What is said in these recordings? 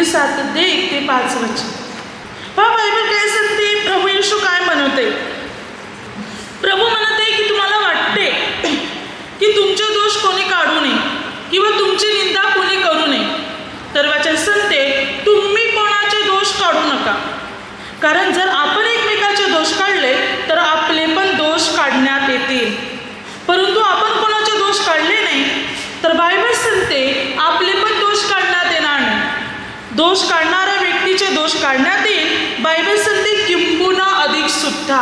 मत्ती 7:1-5 पहा बायबल काय सांगते, प्रभू येशू काय म्हणते. प्रभू म्हणते की तुम्हाला वाटते की तुमचे दोष कोणी काढू नये किंवा तुमची निंदा कोणी करू नये, तर वचन सांगते तुम्ही कोणाचे दोष काढू नका. कारण जर आपण एकमेकाचे दोष काढले तर आपले पण दोष काढण्यात येतील. परंतु आपण कोणाचे दोष काढले नाही तर बायबल सांगते आपले पण दोष काढण्यात येणार नाही. दोष काढणाऱ्या व्यक्तीचे दोष काढण्यात येईल. बायबल सांगते किंबहुना अधिक सुद्धा.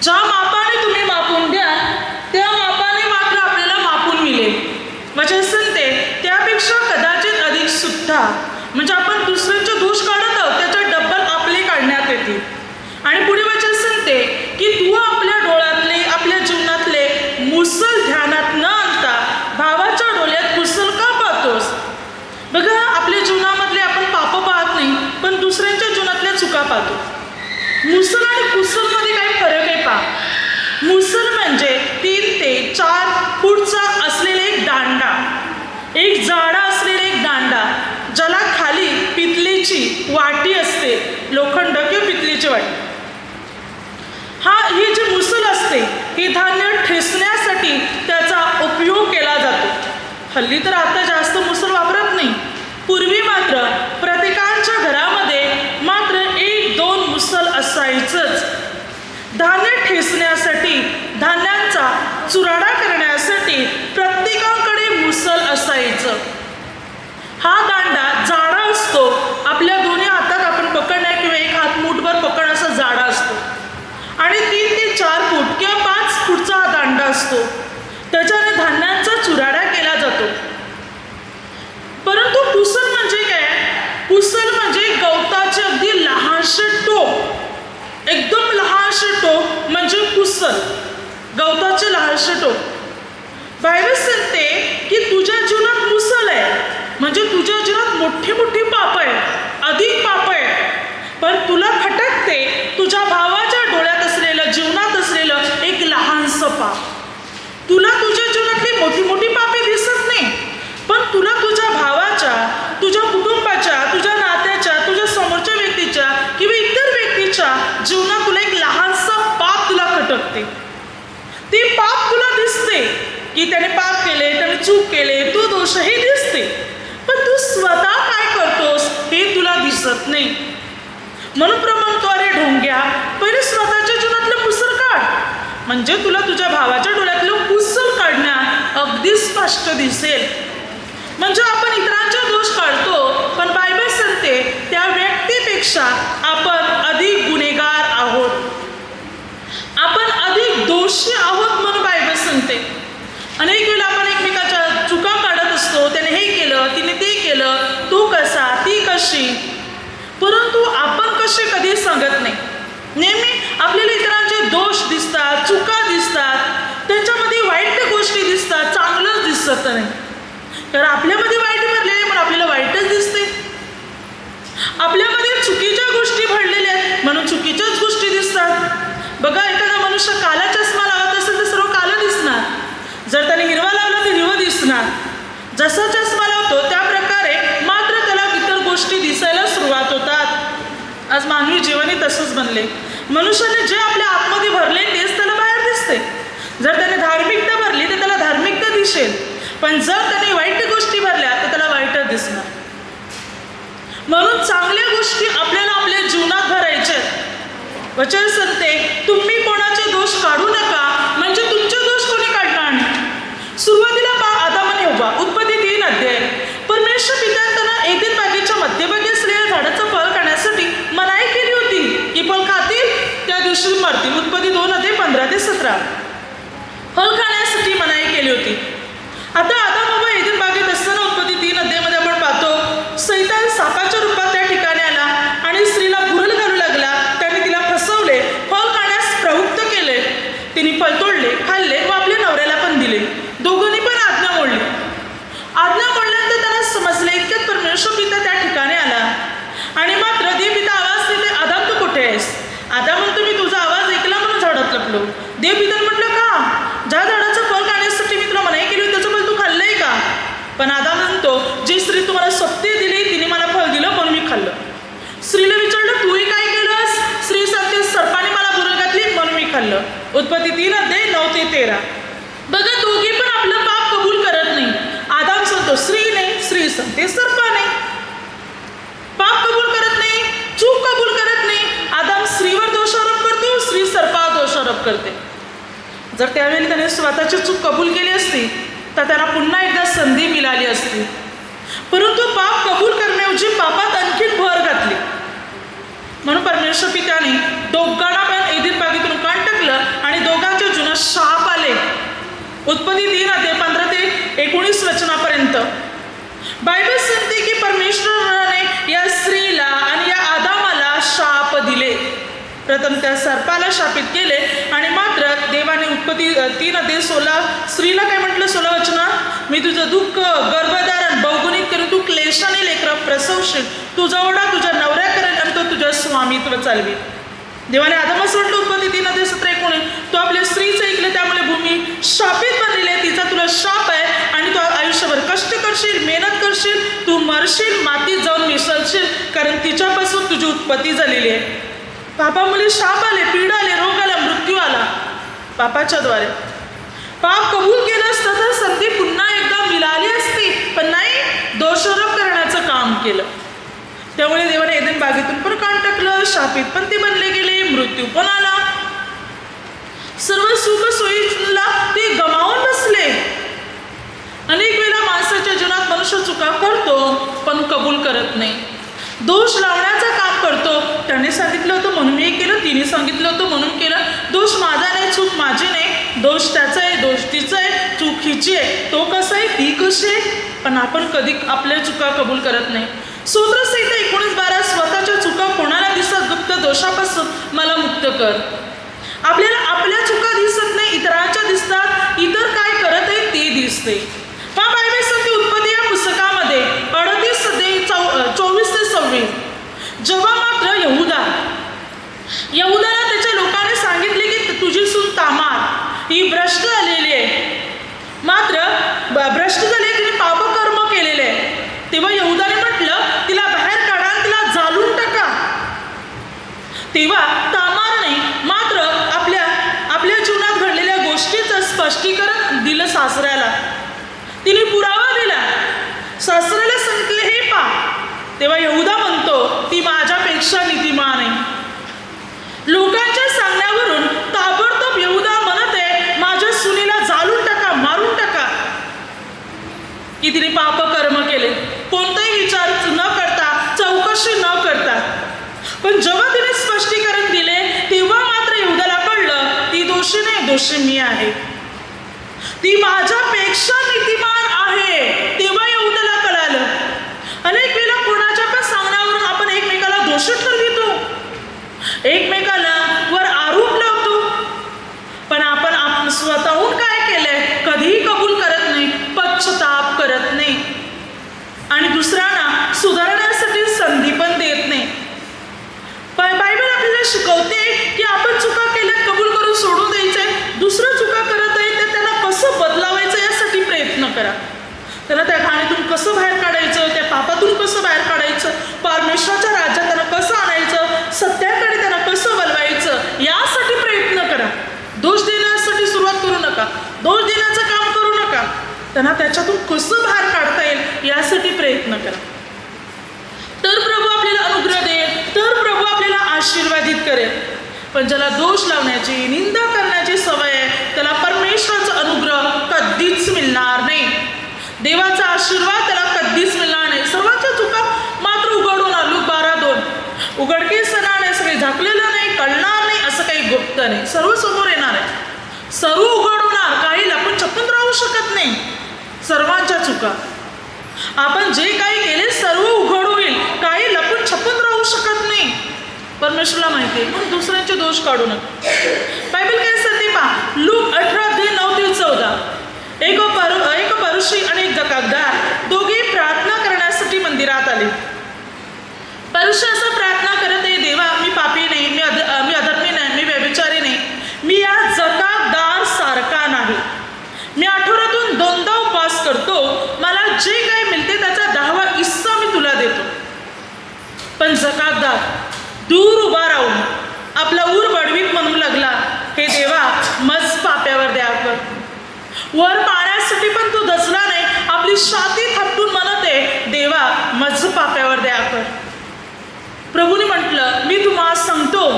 ज्या मापाने तुम्ही मापून द्या त्या मापाने मात्र आपल्याला मापून मिळेल. वचन सांगते त्यापेक्षा कदाचित अधिक सुद्धा. म्हणजे आपण दुसऱ्यांचे दोष काढत आहोत त्याच्या डबल आपले काढण्यात येतील. आणि पुढे वचन सांगते की तू आपल्या डोळ्यातले आपल्या जीवनातले मुसल ध्यानात न आणता भावाच्या डोळ्यात कुसल का पाहतोस. बघा आपल्या जीवनामधले आपण पाप पाहत नाही पण दुसऱ्यांच्या जीवनातल्या चुका पाहतो. मुसल आणि कुसलमध्ये काही फरक आहे पहा. मुसल म्हणजे 3 ते 4 फूटचा असलेला एक दांडा, एक जाडा असलेला एक दांडा ज्याला खाली पितलेची वाटी असते, लोखंड किंवा पितलेची वाटी. ही जी मुसल असते ही धान्य ठेचण्यासाठी त्याचा उपयोग केला जातो. हल्ली तर आता जास्त मुसल वापरत नाही. पूर्वी मात्र प्रत्येकाच्या घरामध्ये मात्र 1-2 मुसल असायचंच. धान्य ठेचण्यासाठी, धान्यांचा चुराडा करण्यासाठी प्रत्येकाकडे मुसल असायचं. हा दांडा जाडा असतो, आपल्या दोन्ही हातात आपण पकडण्या किंवा एक हात मुठभर पकडणं असा जाडा असतो. आणि 3 ते 4 फूट किंवा 5 फूटचा हा दांडा असतो. त्याच्याने धान्यांचा चुराडा केला जातो. परंतु कुसल म्हणजे काय. कुसल म्हणजे गवताचे अगदी लहानशे टोक, एकदम लहानशे टोक म्हणजे कुसल, गवताचे लहानशे टोक. बायबल सांगते की तुझ्या जीवनात मुसल आहे म्हणजे तुझ्या जीवनात मोठी मोठी पाप आहे, अधिक पाप आहे. पण तुला खटकते तुझ्या भावाच्या डोळ्यात असलेलं, जीवनात असलेलं एक लहानसं पाप. तुला तुझ्या जीवनातली मोठी मोठी पापे दिसत नाही पण तुला तुझ्या भावाच्या, तुझ्या कुटुंबाच्या, तुझ्या नात्याच्या, तुझ्या समोरच्या व्यक्तीच्या किंवा इतर व्यक्तीच्या जीवनात तुला एक लहानसा पाप तुला खटकते. ती पाप तुला दिसते की त्याने पाप केले, त्याने चूक केले, तो दोषही दिसते. पण तू स्वतः काय करतोस हे तुला दिसत नाही. म्हणून म्हणतो अरे ढोंग्या, पहिले स्वतःच्या जीवनातलं कुसल काढ म्हणजे तुला तुझ्या भावाच्या डोळ्यातलं कुसल काढण्यात अगदी स्पष्ट दिसेल. म्हणजे आपण इतरांचे दोष काढतो पण बायबल सांगते त्या व्यक्तीपेक्षा आपण अधिक गुन्हेगार आहोत, आपण अधिक दोषी आहोत म्हणून बायबल सांगते. अनेक वेळेला आपण एकमेकाच्या चुका काढत असतो. त्याने हे केलं, तिने ते केलं, तू कसा, ती कशी. परंतु आपण कसे कधी सांगत नाही. नेहमी आपल्याला इतरांचे दोष दिसतात, चुका दिसतात, त्याच्यामध्ये वाईट गोष्टी दिसतात, चांगलंच दिसत नाही. कारण आपल्यामध्ये वाईट भरलेले म्हणून आपल्याला वाईटच दिसते. आपल्यामध्ये चुकीच्या गोष्टी भरलेल्या आहेत म्हणून चुकीच्याच गोष्टी दिसतात. बघा एखादा मनुष्य काला चष्मा लावत असेल तर सर्व काला दिसणार, जर त्याने हिरवा लावला तर हिरवं दिसणार. जसा चष्मा लावतो त्या प्रकारे मात्र त्याला इतर गोष्टी दिसायला सुरुवात होतात. आज मानवी जीवनही तसंच बनले. मनुष्याने जे आपल्या आतमध्ये भरले तेच त्याला बाहेर दिसते. जर त्याने धार्मिकता भरली तर त्याला धार्मिकता दिसेल, पण जर त्याने वाईट गोष्टी भरल्या तर त्याला वाईटच दिसणार. म्हणून चांगल्या गोष्टी आपल्याला आपल्या जीवनात भरायच्या. वचन सांगते तुम्ही कोणाचे दोष काढू नका म्हणजे तुमचे दोष कोणी काढणार नाही. सुरुवातीला आदाम आणि हव्वा, उत्पत्ती 3 अध्याय. परमेश्वर पित्याने त्यांना एदेन बागेच्या मध्यभागी असलेल्या झाडाचं फळ खाण्यासाठी मनाई केली होती की फळ खातील त्या दिवशी मरतील. उत्पत्ती 2 अध्याय 15 ते 17. फळ खाण्यासाठी मनाई केली होती. आता आदाम हव्वा एदेन बागेत असताना उत्पत्ती 3 अध्यायामध्ये आपण पाहतो सैतान सापाच्या रूपात त्या ठिकाणी आला आणि स्त्रीला भुरळ घालू लागला. त्याने तिला फसवले, फळ खाण्यास प्रवृत्त केले. तिने फळ तोडले, खाल्ले व आपल्या नवऱ्याला पण दिले. दोघांनी पण आज्ञा मोडली. आज्ञा मोडल्यानंतर त्यांना समजले इतक्यात परमेश्वर पिता त्या ठिकाणी आला आणि मात्र देव पिता आवाज देते, आदाम तू कुठे आहेस. आदाम म्हणतो मी तुझा आवाज ऐकला म्हणून झाडात लपलो. देव पिता म्हटलं करते. जर त्यावेळी त्याने स्वतःची चूक कबूल केली असती तर त्यांना पुन्हा एकदा संधी मिळाली असती. परंतु पाप कबूल करण्याऐवजी पापात आणखीन भर घातली. म्हणून परमेश्वर पित्याने दोघांना पण एदीन बागेतून काढून टाकलं आणि दोघांच्या जीवनात शाप आले. उत्पत्ती 3:15 ते 19 वचनापर्यंत बायबल सांगते की परमेश्वराने या स्त्रीला आणि या आदामाला शाप दिले. प्रथम त्या सर्पाला शापित केले आणि मात्र देवाने उत्पत्ती 3:16 स्त्रीला काय म्हटलं 16 वचनात, मी तुझं दुःख गर्भधारण बहुगुणित करून तू क्लेशाने लेकरं प्रसवशील, तुझा ओढा तुझ्या नवऱ्या करेल आणि तो तुझ्या स्वामित्व चालवी. देवाने आदामास म्हटलं उत्पत्ती 3:17-19 तू आपल्या स्त्रीचं ऐकलं त्यामुळे भूमी शापित बनलेली आहे, तिचा तुला शाप आहे आणि तू आयुष्यभर कष्ट करशील, मेहनत करशील, तू मरशील, मातीत जाऊन मिसळशील, कारण तिच्यापासून तुझी उत्पत्ती झालेली आहे. पापामुळे शाप आले, पीडा आले, रोग आला, मृत्यू आला पापाच्या द्वारे. पाप कबूल केलं असतं तर संधी पुन्हा एकदा मिळाली असती, पण नाही, दोषारोप करण्याचं काम केलं. त्यामुळे देवाने एदेन बागेतून पण काढून टाकलं, शापित पण ते बनले गेले, मृत्यू पण आला, सर्व सुख सोयीला ते गमावून बसले. अनेक वेळा माणसाच्या जीवनात मनुष्य चुका करतो पण कबूल करत नाही, दोष लावण्याचं काम करतो. त्याने सांगितलं होतं म्हणून मी केलं, तिने सांगितलं होतं म्हणून केलं, दोष माझा नाही, चूक माझी नाही, दोष त्याचा आहे, दोष तिचा आहे, चूक हिची आहे, तो कसा आहे, ती कशी आहे. पण आपण कधी आपल्या चुका कबूल करत नाही. स्तोत्रसंहिता 19:12 स्वतःच्या चुका कोणाला दिसत, गुप्त दोषापासून मला मुक्त कर. आपल्याला आपल्या चुका दिसत नाही, इतरांच्या दिसतात, इतर काय करत आहे ते दिसते. पहा बायबल सांगते उत्पत्ती या पुस्तकामध्ये 38:24-26 जेव्हा मात्र यहूदाला त्याच्या लोकांनी सांगितले की तुझी सून तामार ही भ्रष्ट झालेली आहे, मात्र भ्रष्ट झाली, तिने पापकर्म केलेले आहे. तेव्हा यहूदाने म्हटलं तिला बाहेर काढा, तिला जाळून टाका. तेव्हा तामारने मात्र आपल्या जीवनात घडलेल्या गोष्टीचं स्पष्टीकरण दिलं सासऱ्याला. तिने पुरावा दिला, सासऱ्याला सांगितले हे पा. तेव्हा यहूदा म्हणतो ती माझ्यापेक्षा नीतिमान आहे. लोकांच्या सांगण्यावरून ताबडतोब यहूदा म्हणत आहे माझ्या सुनीला जाळून टाका, मारून टाका, की तिने पापकर्म केले, कोणताही विचार न करता, चौकशी न करता. पण जेव्हा तिने स्पष्टीकरण दिले तेव्हा मात्र यहूदाला कळलं ती दोषी नाही, दोषी मी आहे, ती माझ्यापेक्षा नीतिमान आहे. तेव्हा यहूदाला कळालं. अनेक वेळा कोणाच्या पण सांगण्यावरून आपण एकमेकाला दोषी ठरवितो, एकमेकाला वर आरोप लावतो, पण आपण स्वतःहून काय केलंय कधीही कबूल करत नाही, पश्चाताप करत नाही आणि दुसऱ्यांना सुधारण्यासाठी संधी पण देत नाही. बायबल आपल्याला शिकवते की आपण चुका केल्यात कबूल करून सोडून द्यायचंय, दुसरं चुका करत आहे तर त्यांना कसं बदलावायचं यासाठी प्रयत्न करा. त्यांना त्या घाणीतून कसं बाहेर काढायचं, त्या पापातून कसं बाहेर काढायचं, परमेश्वराच्या राज्यात त्यांना कसं आणायचं, सत्याकडे त्यांना कसं बोलवायचं यासाठी प्रयत्न करा. दोष देण्यासाठी सुरुवात करू नका, दोष देण्याचं काम करू नका, त्यांना त्याच्यातून कसं बाहेर काढता येईल यासाठी प्रयत्न करा. तर प्रभू आपल्याला अनुग्रह देईल, तर प्रभू आपल्याला आशीर्वादित करेल. पण ज्याला दोष लावण्याची, निंदा करण्याची सवय आहे त्याला परमेश्वराचा अनुग्रह कधीच मिळणार नाही, देवाचा आशीर्वाद त्याला कधीच मिळणार नाही. सर्वांच्या चुका मात्र उघड होणार. लूक 12:2 उघडकीस येणार नाही, सगळे झाकलेलं नाही, कळणार नाही, असं काही गुप्त नाही, सर्व समोर येणार आहे, सर्व उघड होणार. काही लपून छपून राहू शकत नाही. सर्वांच्या चुका आपण जे काही केले सर्व उघड होईल, काही लपून छपून राहू शकत नाही. परमेश्वरला माहिती आहे, म्हणून दुसऱ्यांचे दोष काढू नका. बायबल काय सांगते पहा, लूक 18:9-14 एक परुषी आणि एक जकाबदार दोघे प्रार्थना करण्यासाठी मंदिरात आले. परुषी असं प्रार्थना करत आहे, देवा मी पापी नाही, मी अधर्मी नाही, मी व्यभिचारी नाही, मी या जकाबदार सारखा नाही, मी आठवड्यातून 2दा उपवास करतो, मला जे काही मिळते त्याचा 10वा हिस्सा मी तुला देतो. पण जकाबदार दूर उभा राहून आपला ऊर बडवीत म्हणू लागला, हे देवा मज पाप्यावर द्या कर. वर पाण्यासाठी पण तो दचला नाही, आपली छाती थापटून म्हणत आहे, देवा मज पाप्यावर द्या कर. प्रभूने म्हटलं मी तुम्हाला सांगतो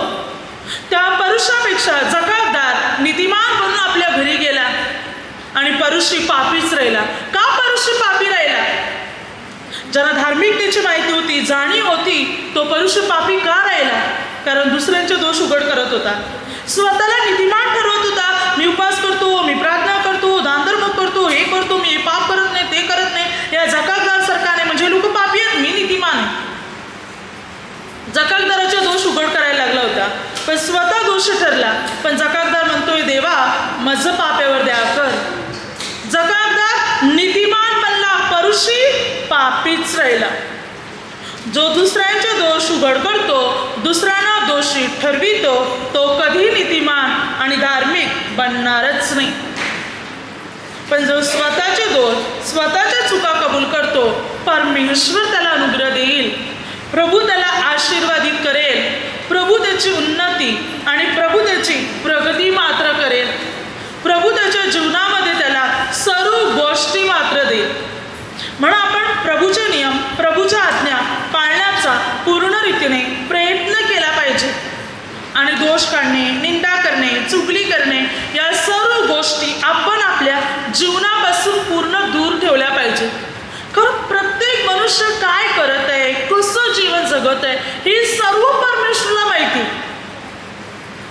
त्या परुषापेक्षा जकातदार नीतिमान बनून आपल्या घरी गेला आणि परुषी पापीच राहिला. का परुषी पापी राहिला? ज्याला धार्मिकतेची माहिती होती, जाणीव होती, तो परुष पापी का राहिला? कारण दुसऱ्यांचे दोष उघड करत होता, स्वतःला नीतिमान ठरवत होता. मी उपवास करतो, मी प्रार्थना करतो, दानधर्म करतो, हे करतो, मी हे पाप करत नाही, ते करत नाही. या जकातदार सरकारने म्हणजे लोक पापी आहेत, मी नीतिमान आहे. जकातदाराचा दोष उघड करायला लागला होता, पण स्वतः दोष ठरला. पण जकातदार म्हणतोय, देवा माझं पाप्यावर द्या कर. जकातदार नीतिमान बनला, परुषी पापीच राहिला. जो दुसऱ्यांचे दोष उघड करतो, दुसऱ्यांना दोषी ठरवितो, तो कधी नीतिमान आणि धार्मिक बनणारच नाही. पण जो स्वतःचे दोष, स्वतःच्या चुका कबूल करतो, परमेश्वर त्याला अनुग्रह देईल, प्रभू त्याला आशीर्वादित करेल, प्रभू त्याची उन्नती आणि प्रभू त्याची प्रगती मात्र करेल. प्रभू त्याच्या जीवनामध्ये त्याला सर्व गोष्टी मात्र देईल. म्हणून आपण प्रभूचे नियम, प्रभूच्या आज्ञा पाळण्याचा पूर्ण रीतीने प्रयत्न केला पाहिजे. आणि दोष काढणे, निंदा करणे, चुगली करणे या सर्व गोष्टी आपण आपल्या जीवनापासून पूर्ण दूर ठेवल्या पाहिजे. कारण प्रत्येक मनुष्य काय करत आहे, कसं जीवन जगत आहे, हे सर्व परमेश्वराला माहिती.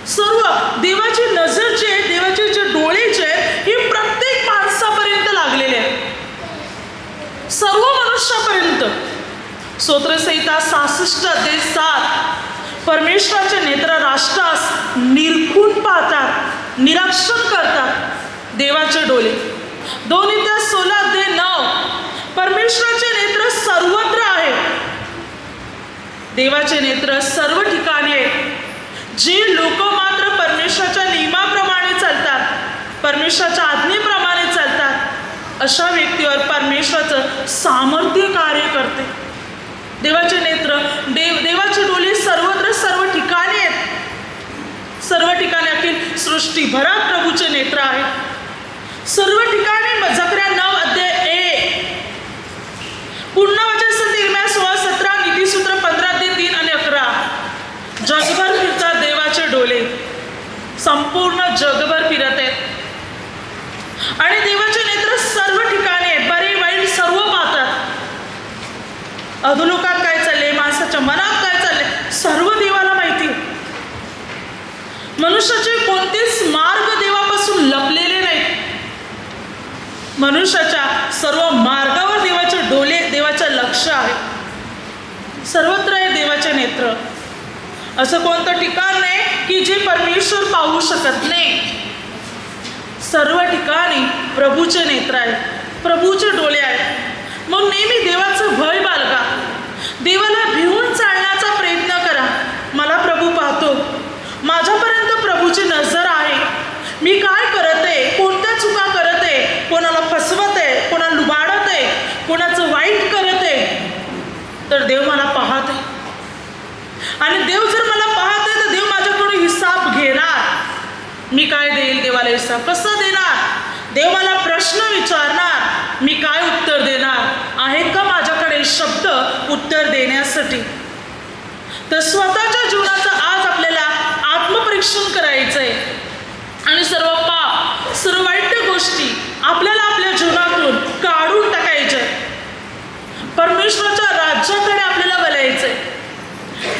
सर्व देवाची नजर जी आहे, देवाचे जे डोळे जे आहेत, हे प्रत्येक माणसापर्यंत लागलेले आहेत, सर्व मनुष्यापर्यंत. स्तोत्रसंहिता 66:7 परमेश्वराचे नेत्र राष्ट्रास निरखून पाहतात, निरीक्षण करतात देवाचे डोळे. 2 इतिहास 16:9 परमेश्वराचे नेत्र सर्वत्र आहे. देवाचे नेत्र सर्व ठिकाणी आहेत. जे लोक मात्र परमेश्वराच्या नियमाप्रमाणे चालतात, परमेश्वराच्या आज्ञेप्रमाणे चालतात, अशा व्यक्तीवर परमेश्वराचं सामर्थ्य कार्य करते. देवाचे नेत्र, देवाचे डोळे सर्वत्र, सर्व ठिकाणी आहेत. सर्व ठिकाणी अखिल सृष्टीभरात प्रभूचे नेत्र आहेत. सर्व ठिकाणी. जकर्या 9:1 पूर्ण वचन संधी इर्म्या 16:17 नीतिसूत्र 15:3 आणि 11. जगभर फिरतात देवाचे डोळे, संपूर्ण जगभर फिरत आहेत. आणि देवाचे नेत्र सर्व ठिकाणी आहेत, बरे वाईट सर्व पाहतात. अधोलोकात काय चालले, माणसाच्या मनात काय चालले, सर्व देवाला माहिती. मनुष्याचे कोणतेच मार्ग देवापासून लपलेले नाहीत. मनुष्याच्या सर्व मार्गावर देवाचे डोळे, देवाचे लक्ष आहे. सर्वत्र आहे देवाचे नेत्र. असं कोणतं ठिकाण नाही की जे परमेश्वर पाहू शकत नाही. सर्व ठिकाणी प्रभूचे नेत्र आहेत, प्रभूचे डोळे आहेत. मग नेहमी देवाचं भय बाळगा, देवाला भिवून चालण्याचा प्रयत्न करा. मला प्रभू पाहतो, माझ्यापर्यंत प्रभूची नजर आहे. मी काय करत आहे, कोणत्या चुका करत आहे, कोणाला फसवत आहे, कोणाला लुबाडत आहे, कोणाचं वाईट करत आहे, तर देव मला पाहत आहे. आणि देव जर मला पाहत आहे तर देव माझ्याकडून हिसाब घेणार. मी काय देईल देवाला हिसाब, कसं देणार? देव मला प्रश्न विचारणार, मी काय उत्तर देणार? आहेत का माझ्याकडे शब्द उत्तर देण्यासाठी? तर स्वतःच्या जीवनाचं आज आपल्याला आत्मपरीक्षण करायचं आहे. आणि सर्व पाप, सर्व वाईट गोष्टी आपल्याला आपल्या जीवनातून काढून टाकायच्या. परमेश्वराच्या राज्याकडे आपल्याला वळायचंय.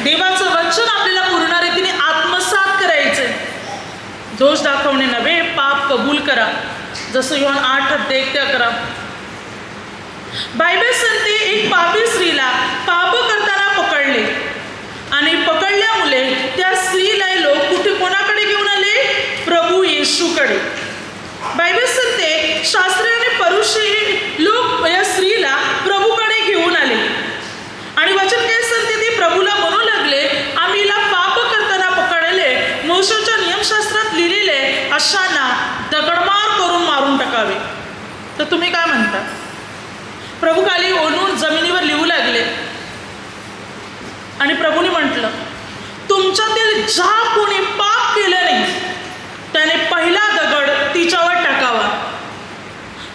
देवाचं वचन आपल्याला पूर्ण रीतीने आत्मसात करायचंय. दोष दाखवणे नव्हे, पाप कबूल करा, जसं योहान 8:1-11. बायबल सांगते, एक पापी स्त्रीला पाप करताना पकडले आणि पकडल्यामुळे त्या स्त्रीला लोक कुठे कोणाकडे घेऊन आले? प्रभू येशूकडे. बायबल सांगते, शास्त्री आणि परुषी लोक या स्त्रीला प्रभूकडे घेऊन आले आणि वचन काय सांगते, ते प्रभूला म्हणू लागले, आम्ही हिला पाप करताना पकडले, मोशेच्या नियमशास्त्रात लिहिलेले अशांना दगडमार करून मारून टाकावे. तर तुम्ही काय म्हणता? प्रभू खाली ओढून जमिनीवर लिहू लागले आणि प्रभूने म्हटलं, तुमच्यातील ज्या कोणी पाप केलं नाही त्याने पहिला दगड तिच्यावर टाकावा.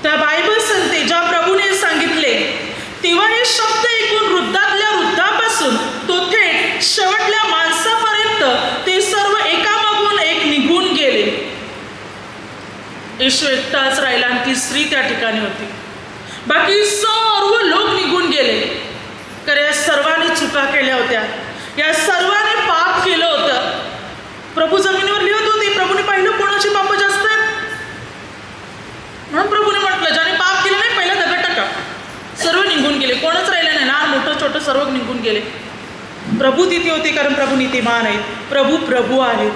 त्या बायबल सांगते, ज्या प्रभूने सांगितले तेव्हा हे शब्द ऐकून वृद्धातल्या वृद्धापासून तो थेट शेवटल्या माणसापर्यंत ते सर्व एक येशू एकटाच राहिला आणि ती स्त्री त्या ठिकाणी होती. बाकी सर्व लोक निघून गेले. कारण या सर्वांनी चुका केल्या होत्या, या सर्वांनी पाप केलं होतं. प्रभू जमिनीवर लिहत होते. प्रभूने पाहिलं कोणाची पाप जास्त आहेत, म्हणून प्रभूने म्हटलं ज्याने पाप केलं नाही पहिला दगड टाका. सर्व निघून गेले, कोणच राहिलं नाही, लहान मोठं छोटं सर्व निघून गेले. प्रभू तिथे होते कारण प्रभू नीतिमान आहेत, प्रभू प्रभू आहेत.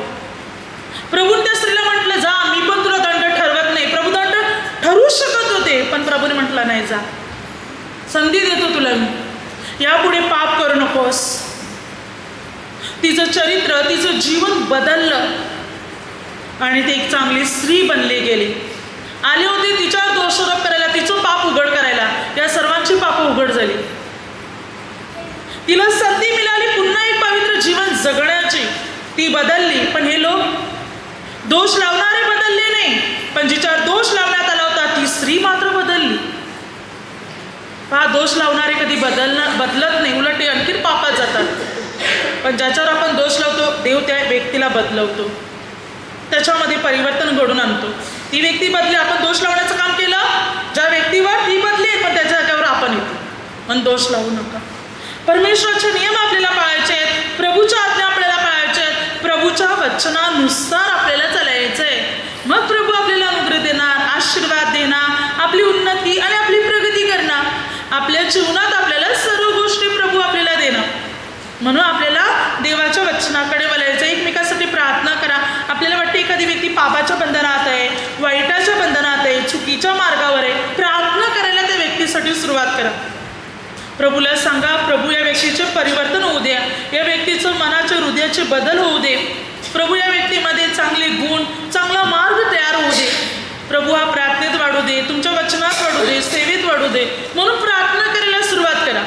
प्रभूने त्या स्त्रीला म्हटलं जा, मी पण तुला दंड ठरवत नाही. प्रभू दंड ठरवू शकत होते, पण प्रभूने म्हटलं नाही, जा, संधी देतो तुला मी, यापुढे पाप करू नकोस. तिचं चरित्र, तिचं जीवन बदललं आणि ती एक चांगली स्त्री बनली गेली. आले होते तिच्यावर दोषारोप करायला, तिचं पाप उघड करायला. या सर्वांची पाप उघड झाली. तिला संधी मिळाली पुन्हा एक पवित्र जीवन जगण्याची. ती बदलली. पण हे लोक दोष लावणारे बदलले नाही, पण जिच्यावर दोष लावण्यात आला होता ती स्त्री मात्र बदलली. पहा, दोष लावणारे कधी बदलत नाही, उलट ते आणखी पापात जातात. पण ज्याच्यावर आपण दोष लावतो देव त्या व्यक्तीला बदलवतो, त्याच्यामध्ये परिवर्तन घडून आणतो. ती व्यक्ती बदली, आपण दोष लावण्याचं काम केलं ज्या व्यक्तीवर, ती बदली, पण त्याच्या जागेवर आपण येतो. पण दोष लावू नका. परमेश्वराचे नियम आपल्याला पाळायचे आहेत, प्रभूच्या आज्ञा आपल्याला पाळायच्या आहेत, प्रभूच्या वचनानुसार आपल्याला चालायचं आहे. मग प्रभू आपल्याला अनुग्रह देणार, आशीर्वाद देणार, आपली उन्नती आणि आपली प्रगती करणार. आपल्या जीवनात आपल्याला सर्व गोष्टी प्रभू आपल्याला देणार. म्हणून आपल्याला देवाच्या वचनाकडे वळायचं. एकमेकासाठी प्रार्थना करा. आपल्याला वाटते एखादी व्यक्ती पापाच्या बंधनात आहे, वाईटाच्या बंधनात आहे, चुकीच्या मार्गावर आहे, प्रार्थना करायला त्या व्यक्तीसाठी सुरुवात करा. प्रभूला सांगा, प्रभू या व्यक्तीचे परिवर्तन होऊ द्या, या व्यक्तीचं मनाच्या हृदयाचे बदल होऊ दे. प्रभू या व्यक्तीमध्ये चांगले गुण, चांगला मार्ग तयार होऊ दे. प्रभू हा प्रार्थनेत वाढू दे, तुमच्या वचनात वाढू दे, सेवेत वाढू दे. म्हणून प्रार्थना करायला सुरुवात करा.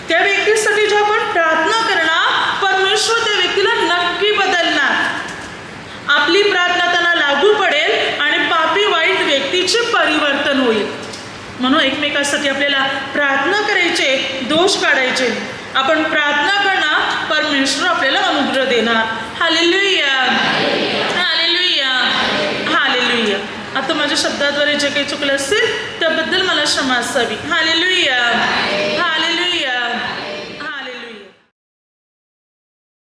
त्या व्यक्तीसाठी जेव्हा आपण प्रार्थना करणार, परमेश्वर त्या व्यक्तीला नक्की बदलणार. आपली प्रार्थना त्यांना लागू पडेल आणि पापी वाईट व्यक्तीचे परिवर्तन होईल. म्हणून एकमेकांसाठी आपल्याला प्रार्थना करायचे, दोष काढायचे. आपण प्रार्थना करणार, परमेश्वर आपल्याला अनुग्रह देणार. Hallelujah, hallelujah, hallelujah. आता माझ्या शब्दाद्वारे जे काही चुकलं असेल त्याबद्दल मला क्षमा असावी. हालेलुया.